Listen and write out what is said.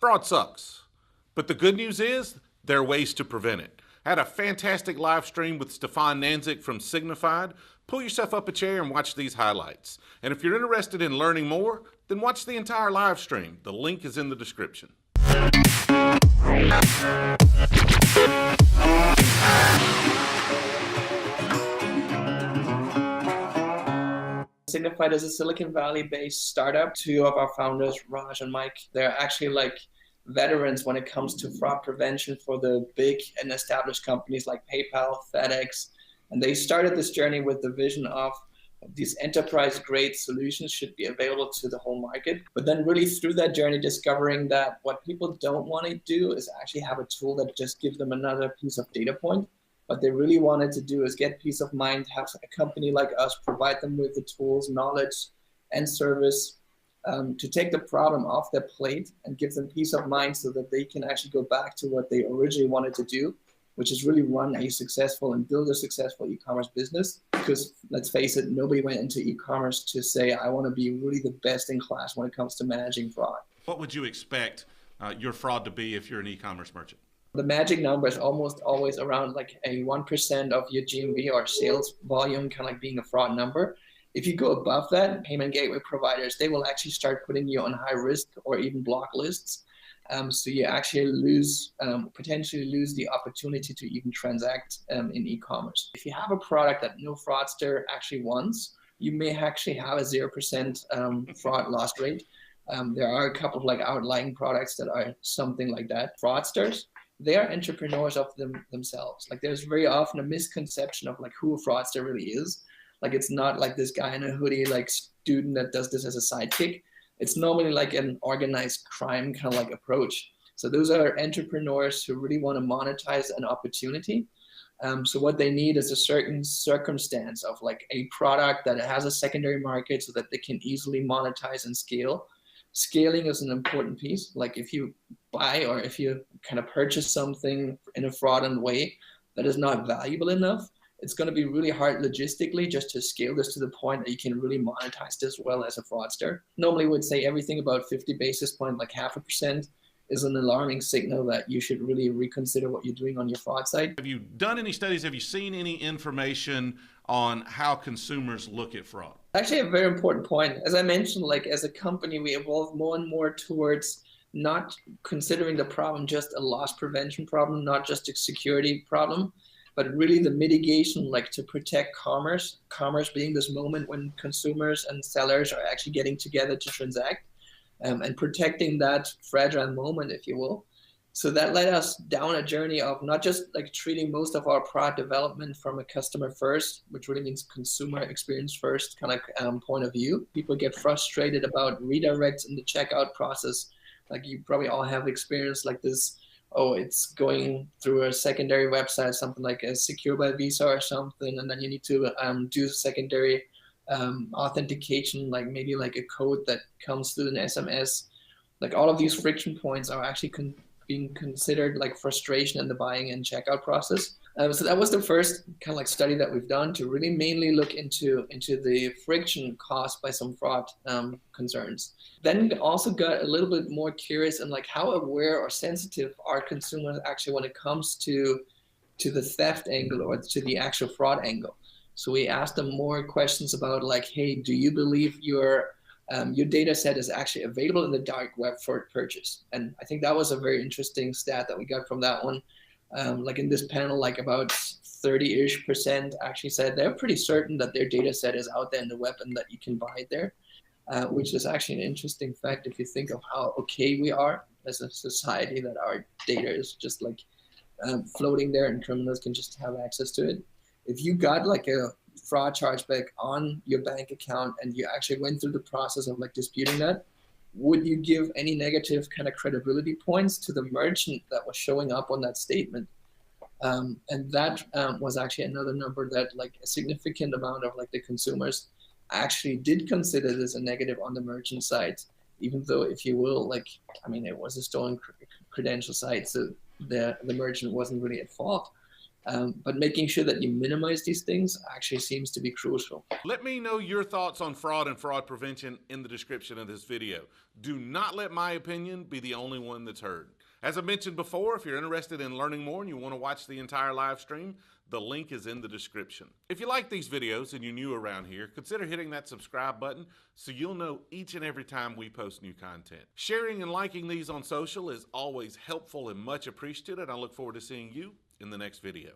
Fraud sucks. But the good news is there are ways to prevent it. I had a fantastic live stream with Stefan Nanzik from Signifyd. Pull yourself up a chair and watch these highlights. And if you're interested in learning more, then watch the entire live stream. The link is in the description. Signifyd is a Silicon Valley-based startup. Two of our founders, Raj and Mike, they're actually like veterans when it comes to fraud prevention for the big and established companies like PayPal, FedEx. And they started this journey with the vision of these enterprise-grade solutions should be available to the whole market. But then really through that journey, discovering that what people don't want to do is actually have a tool that just gives them another piece of data point. What they really wanted to do is get peace of mind, have a company like us provide them with the tools, knowledge, and service to take the problem off their plate and give them peace of mind so that they can actually go back to what they originally wanted to do, which is really run a successful and build a successful e-commerce business. Because let's face it, nobody went into e-commerce to say, I want to be really the best in class when it comes to managing fraud. What would you expect your fraud to be if you're an e-commerce merchant? The magic number is almost always around like a 1% of your GMV or sales volume, kind of like being a fraud number. If you go above that, payment gateway providers, they will actually start putting you on high risk or even block lists. So you actually potentially lose the opportunity to even transact in e-commerce. If you have a product that no fraudster actually wants, you may actually have a 0% fraud loss rate. There are a couple of like outlying products that are something like that. Fraudsters, they are entrepreneurs of themselves. Like there's very often a misconception of like who a fraudster really is. Like it's not like this guy in a hoodie, like student that does this as a sidekick. It's normally like an organized crime kind of like approach. So those are entrepreneurs who really want to monetize an opportunity. So what they need is a certain circumstance of like a product that has a secondary market so that they can easily monetize and scale. Scaling is an important piece. Like if you buy or if you kind of purchase something in a fraudulent way that is not valuable enough, it's going to be really hard logistically just to scale this to the point that you can really monetize this well as a fraudster. Normally would say everything about 50 basis points, like 0.5%, is an alarming signal that you should really reconsider what you're doing on your fraud side. Have you done any studies? Have you seen any information on how consumers look at fraud? Actually, a very important point. As I mentioned, like as a company, we evolve more and more towards not considering the problem just a loss prevention problem, not just a security problem, but really the mitigation, like to protect commerce being this moment when consumers and sellers are actually getting together to transact, and protecting that fragile moment, if you will. So that led us down a journey of not just like treating most of our product development from a customer first, which really means consumer experience first kind of point of view. People get frustrated about redirects in the checkout process. Like you probably all have experience like this. Oh, it's going through a secondary website, something like a Secure by Visa or something, and then you need to do secondary authentication, like maybe like a code that comes through an SMS. Like all of these friction points are actually being considered like frustration in the buying and checkout process. So that was the first kind of like study that we've done to really mainly look into the friction caused by some fraud concerns. Then also got a little bit more curious in like how aware or sensitive are consumers actually when it comes to the theft angle or to the actual fraud angle. So we asked them more questions about like, hey, do you believe your data set is actually available in the dark web for purchase? And I think that was a very interesting stat that we got from that one. Like in this panel, like about 30-ish% actually said they're pretty certain that their data set is out there in the web and that you can buy it there, which is actually an interesting fact if you think of how okay we are as a society that our data is just like floating there and criminals can just have access to it. If you got like a fraud chargeback on your bank account and you actually went through the process of like disputing that, would you give any negative kind of credibility points to the merchant that was showing up on that statement? And that was actually another number that like a significant amount of like the consumers actually did consider this a negative on the merchant side, even though, if you will, like, I mean, it was a stolen credential site, so the merchant wasn't really at fault. But making sure that you minimize these things actually seems to be crucial. Let me know your thoughts on fraud and fraud prevention in the description of this video. Do not let my opinion be the only one that's heard. As I mentioned before, if you're interested in learning more and you want to watch the entire live stream, the link is in the description. If you like these videos and you're new around here, consider hitting that subscribe button so you'll know each and every time we post new content. Sharing and liking these on social is always helpful and much appreciated. I look forward to seeing you in the next video.